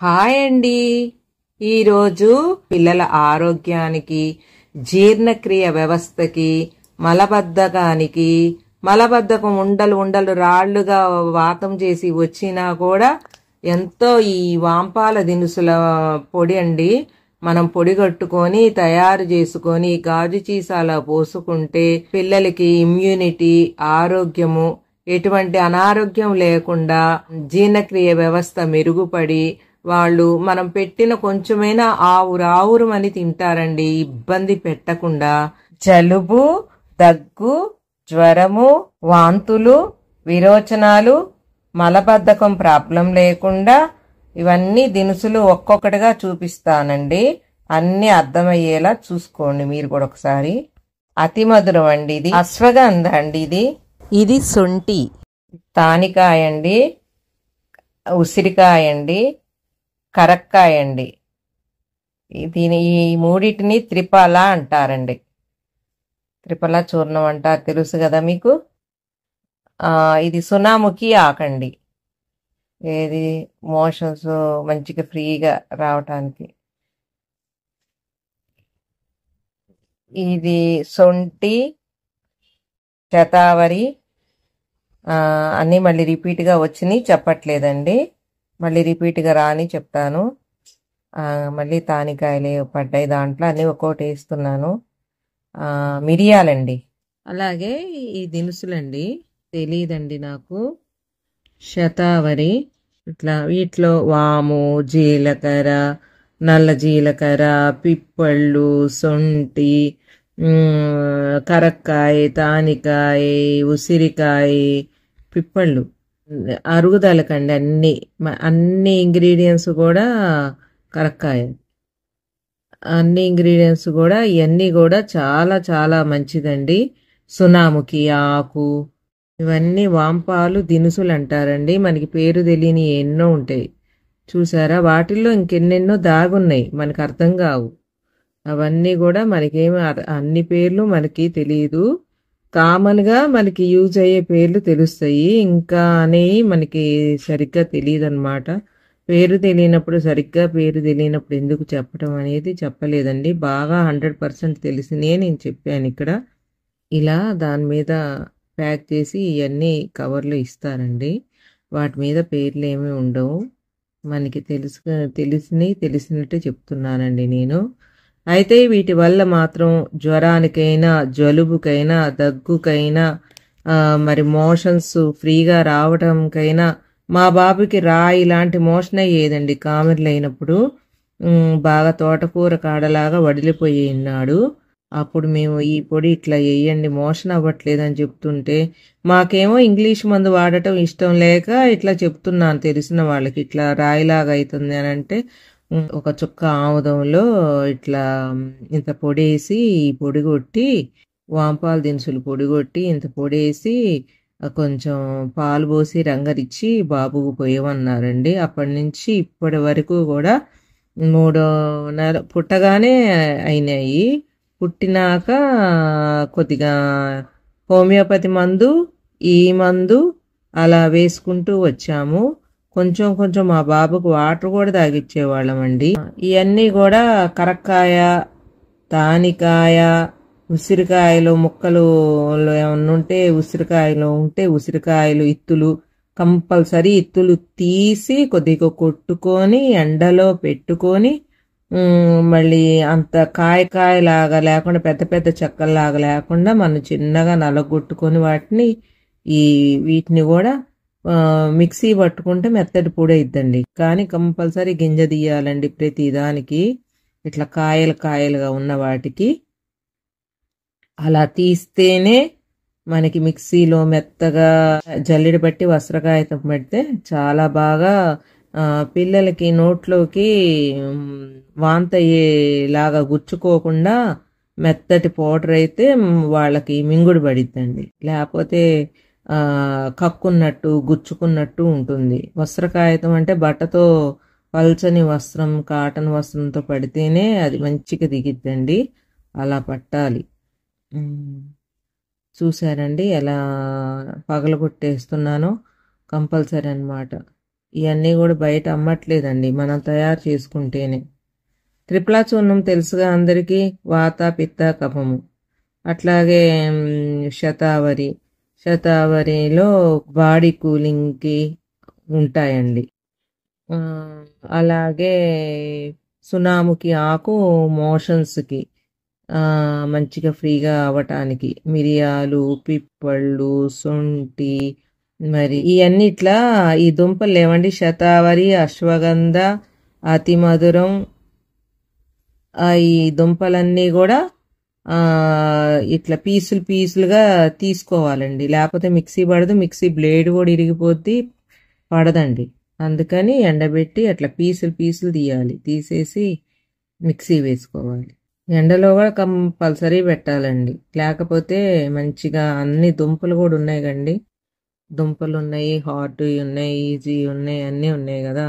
Hi అండి. ఈరోజు పిల్లల ఆరోగ్యానికి, జీర్ణక్రియ వ్యవస్థకి, మలబద్ధకానికి, మలబద్ధకం ఉండలు రాళ్లుగా వాతం చేసి వచ్చినా కూడా ఎంతో ఈ వాంపాల దినుసుల పొడి అండి మనం పొడి కట్టుకొని తయారు చేసుకొని గాజు చీసాల పోసుకుంటే పిల్లలకి ఇమ్యూనిటీ, ఆరోగ్యము, ఎటువంటి అనారోగ్యం లేకుండా జీర్ణక్రియ వ్యవస్థ మెరుగుపడి వాళ్ళు మనం పెట్టిన కొంచెమైనా ఆవురావురమని తింటారండి. ఇబ్బంది పెట్టకుండా జలుబు, దగ్గు, జ్వరము, వాంతులు, విరోచనాలు, మలబద్ధకం ప్రాబ్లం లేకుండా ఇవన్నీ దినుసులు ఒక్కొక్కటిగా చూపిస్తానండి. అన్ని అర్థమయ్యేలా చూసుకోండి మీరు కూడా ఒకసారి. అతి మధురం అండి ఇది. అశ్వగంధ అండి ఇది సొంటి, తానికాయ అండి, ఉసిరికాయ అండి, కరక్కాయ అండి. దీని ఈ మూడింటిని త్రిఫల అంటారండి. త్రిఫల చూర్ణం అంటారు, తెలుసు కదా మీకు. ఇది సునాముఖి ఆకండి. ఏది మోషన్స్ మంచిగా ఫ్రీగా రావటానికి. ఇది సొంటి, శతావరి, అన్నీ మళ్ళీ రిపీట్గా వచ్చినాయి చెప్పట్లేదండి. మళ్ళీ రిపీట్గా రాని చెప్తాను. మళ్ళీ తానికాయలు పడ్డాయి దాంట్లో, అన్నీ ఒక్కోటి వేస్తున్నాను. మిరియాలండి, అలాగే ఈ దినుసులండి తెలియదండి నాకు. శతావరి, ఇట్లా వీటిలో వాము, జీలకర్ర, నల్ల జీలకర్ర, పిప్పళ్ళు, సొంటి, కరక్కాయ, తానికాయ, ఉసిరికాయ, పిప్పళ్ళు అరుగుదలకండి. అన్ని ఇంగ్రీడియంట్స్ కూడా కరక్కాయ, అన్ని ఇంగ్రీడియంట్స్ కూడా ఇవన్నీ కూడా చాలా చాలా మంచిదండి. సునాముఖి ఆకు, ఇవన్నీ వాంపాలు దినుసులు అంటారండి. మనకి పేరు తెలియని ఎన్నో ఉంటాయి చూసారా. వాటిల్లో ఇంకెన్నెన్నో దాగున్నాయి, మనకు అర్థం కావు. అవన్నీ కూడా మనకేమి అన్ని పేర్లు మనకి తెలియదు. కామన్గా మనకి యూజ్ అయ్యే పేర్లు తెలుస్తాయి, ఇంకా అనేవి మనకి సరిగ్గా తెలియదు అనమాట. పేరు తెలియనప్పుడు ఎందుకు చెప్పడం అనేది చెప్పలేదండి. బాగా 100% తెలిసినే నేను చెప్పాను ఇక్కడ. ఇలా దాని మీద ప్యాక్ చేసి ఇవన్నీ కవర్లు ఇస్తారండి. వాటి మీద పేర్లు ఏమీ ఉండవు. మనకి తెలిసినట్టు చెప్తున్నానండి నేను. అయితే వీటి వల్ల మాత్రం జ్వరానికైనా, జలుబుకైనా, దగ్గుకైనా, మరి మోషన్స్ ఫ్రీగా రావటంకైనా, మా బాబుకి ఇలాంటి మోషన్ అయ్యేదండి కామెర్లు అయినప్పుడు. బాగా తోటకూర కాడలాగా వడిలిపోయి ఉన్నాడు. అప్పుడు మేము ఈ పొడి ఇట్లా వేయండి మోషన్ అవ్వట్లేదని చెప్తుంటే, మాకేమో ఇంగ్లీష్ మందు వాడటం ఇష్టం లేక ఇట్లా చెప్తున్నాను తెలిసిన వాళ్ళకి, ఇట్లా రాయిలాగా అవుతుంది అని అంటే, ఒక చుక్క ఆముదంలో ఇట్లా ఇంత పొడేసి పొడి కొట్టి, వాంపాల దినుసులు పొడి కొట్టి ఇంత పొడేసి కొంచెం పాలు పోసి రంగరిచ్చి బాబుకు పోయమన్నారండి. అప్పటి నుంచి ఇప్పటి వరకు కూడా 3 నెలలు పుట్టగానే అయినాయి. పుట్టినాక కొద్దిగా హోమియోపతి మందు, ఈ మందు అలా వేసుకుంటూ వచ్చాము. కొంచెం కొంచెం మా బాబుకు వాటర్ కూడా తాగిచ్చేవాళ్ళమండి. ఇవన్నీ కూడా కరక్కాయ, తానికాయ, ఉసిరికాయలు ముక్కలు ఏమన్నా ఉంటే ఉసిరికాయలు ఇత్తులు కంపల్సరీ ఇత్తులు తీసి కొద్దిగా కొట్టుకొని ఎండలో పెట్టుకొని, మళ్ళీ అంత కాయలాగా లేకుండా పెద్ద పెద్ద చెక్కల్లాగా లేకుండా మనం చిన్నగా నలగొట్టుకొని వీటిని కూడా మిక్సీ పట్టుకుంటే మెత్తటి పొడి అయిద్దండి. కానీ కంపల్సరీ గింజ తీయాలండి ప్రతి దానికి. ఇట్లా కాయలుగా ఉన్న వాటికి అలా తీస్తేనే మనకి మిక్సీలో మెత్తగా జల్లెడ పట్టి వస్త్రకాయతం పెడితే చాలా బాగా పిల్లలకి నోట్లోకి వాంతయ్యేలాగా గుచ్చుకోకుండా మెత్తటి పౌడర్ అయితే వాళ్ళకి మింగుడు పడిద్దండి. లేకపోతే కక్కున్నట్టు గుచ్చుకున్నట్టు ఉంటుంది. వస్త్రకాయతం అంటే బట్టతో పల్చని వస్త్రం, కాటన్ వస్త్రంతో పడితేనే అది మంచిగా దిగిద్దండి. అలా పట్టాలి. చూసారండి ఎలా పగలగొట్టేస్తున్నానో. కంపల్సరీ అన్నమాట. ఇవన్నీ కూడా బయట అమ్మట్లేదండి, మనం తయారు చేసుకుంటేనే. త్రిఫలా చూర్ణం తెలుసుగా అందరికీ, వాత పిత్త కఫము. అట్లాగే శతావరిలో బాడీ కూలింగ్కి ఉంటాయండి. అలాగే సునాముకి ఆకు మోషన్స్కి మంచిగా ఫ్రీగా అవ్వటానికి. మిరియాలు, పిప్పళ్ళు, శొంఠి, మరి ఇవన్నీ ఇట్లా ఈ దుంపలు లేవండి, శతావరి, అశ్వగంధ, అతి మధురం, ఈ దుంపలన్నీ కూడా ఇట్లా పీసులుగా తీసుకోవాలండి, లేకపోతే మిక్సీ పడదు, మిక్సీ బ్లేడ్ కూడా ఇరిగిపోద్ది, పడదండి. అందుకని ఎండబెట్టి అట్లా పీసులు తీయాలి, తీసేసి మిక్సీ వేసుకోవాలి. ఎండలో కూడా కంపల్సరీ పెట్టాలండి, లేకపోతే మంచిగా అన్ని దుంపలు కూడా ఉన్నాయి కండి, దుంపలు ఉన్నాయి, హాట్ ఉన్నాయి, ఈజీ ఉన్నాయి, అన్నీ ఉన్నాయి కదా.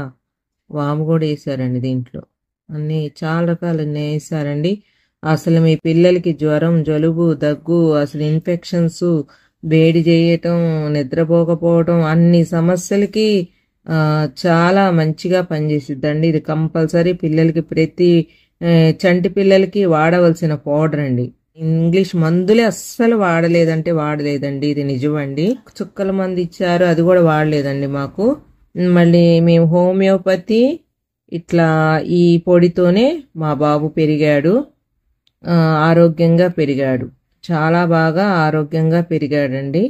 వాము కూడా వేసారండి దీంట్లో, అన్నీ చాలా రకాలు వేసారండి. అసలు మీ పిల్లలకి జ్వరం, జలుబు, దగ్గు, అసలు ఇన్ఫెక్షన్స్, వేడి చేయటం, నిద్రపోకపోవటం, అన్ని సమస్యలకి చాలా మంచిగా పనిచేసిద్దండి. ఇది కంపల్సరీ పిల్లలకి, ప్రతి చంటి పిల్లలకి వాడవలసిన పౌడర్ అండి. ఇంగ్లీష్ మందులే అస్సలు వాడలేదండి, ఇది నిజమండి. చుక్కల మందు ఇచ్చారు, అది కూడా వాడలేదండి మాకు. మళ్ళీ మేము హోమియోపతి ఇట్లా ఈ పొడితోనే మా బాబు పెరిగాడు, ఆరోగ్యంగా పెరిగాడు, చాలా బాగా ఆరోగ్యంగా పెరిగాడండి.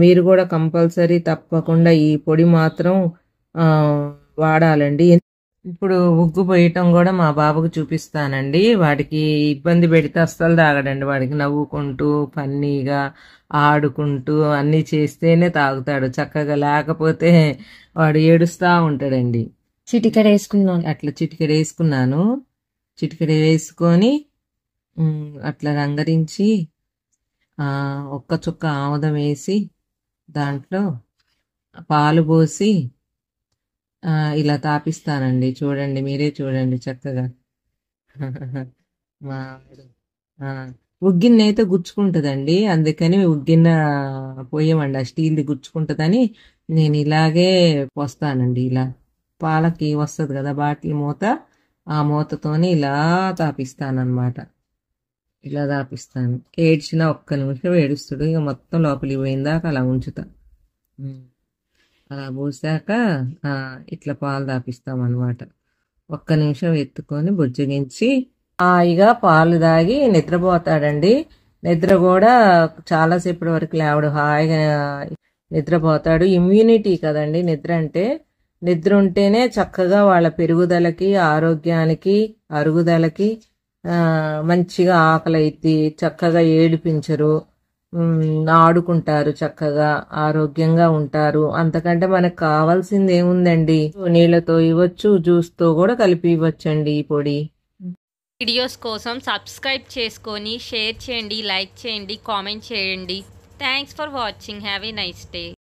మీరు కూడా కంపల్సరీ తప్పకుండా ఈ పొడి మాత్రం వాడాలండి. ఇప్పుడు ఉగ్గు పోయటం కూడా మా బాబుకు చూపిస్తానండి. వాడికి ఇబ్బంది పెడితే అస్సలు తాగడండి, వాడికి నవ్వుకుంటూ ఫన్నీగా ఆడుకుంటూ అన్నీ చేస్తేనే తాగుతాడు చక్కగా, లేకపోతే వాడు ఏడుస్తూ ఉంటాడండి. చిటికెడ వేసుకున్నాను, అట్లా చిటికెడ వేసుకున్నాను. చిటికెడ వేసుకొని అట్లా రంగరించి ఒక్క చుక్క ఆముదం వేసి దాంట్లో పాలు పోసి ఇలా తాపిస్తానండి. చూడండి, మీరే చూడండి చక్కగా. మా ఉగ్గిన్న అయితే గుచ్చుకుంటుందండి, అందుకని ఉగ్గిన్న పోయేమండి, ఆ స్టీల్ది గుచ్చుకుంటుందని నేను ఇలాగే పోస్తానండి. ఇలా పాలకి వస్తుంది కదా బాటిల్ మూత, ఆ మూతతోని ఇలా తాపిస్తానమాట. ఇలా తాపిస్తాను. ఏడ్చినా ఒక్క నిమిషం ఏడుస్తుడు, ఇక మొత్తం లోపలికి పోయిందాక అలా ఉంచుతా. అలా పోసాక ఇట్లా పాలు తాపిస్తామన్నమాట. ఒక్క నిమిషం ఎత్తుకొని బుజ్జగించి హాయిగా పాలు తాగి నిద్రపోతాడండి. నిద్ర కూడా చాలాసేపటి వరకు లేవడు, హాయిగా నిద్రపోతాడు. ఇమ్యూనిటీ కదండి నిద్ర అంటే. నిద్ర ఉంటేనే చక్కగా వాళ్ళ పెరుగుదలకి, ఆరోగ్యానికి, అరుగుదలకి మంచిగా ఆకలి అయితే చక్కగా ఏడిపించరు, ఆడుకుంటారు, చక్కగా ఆరోగ్యంగా ఉంటారు. అంతకంటే మనకు కావాల్సింది ఏముందండి, నీళ్ళతో ఇవ్వచ్చు, జ్యూస్తో కూడా కలిపి ఇవ్వచ్చండి ఈ పొడి. వీడియోస్ కోసం సబ్స్క్రైబ్ చేసుకొని షేర్ చేయండి, లైక్ చేయండి, కామెంట్ చేయండి. Thanks for watching. Have a nice day.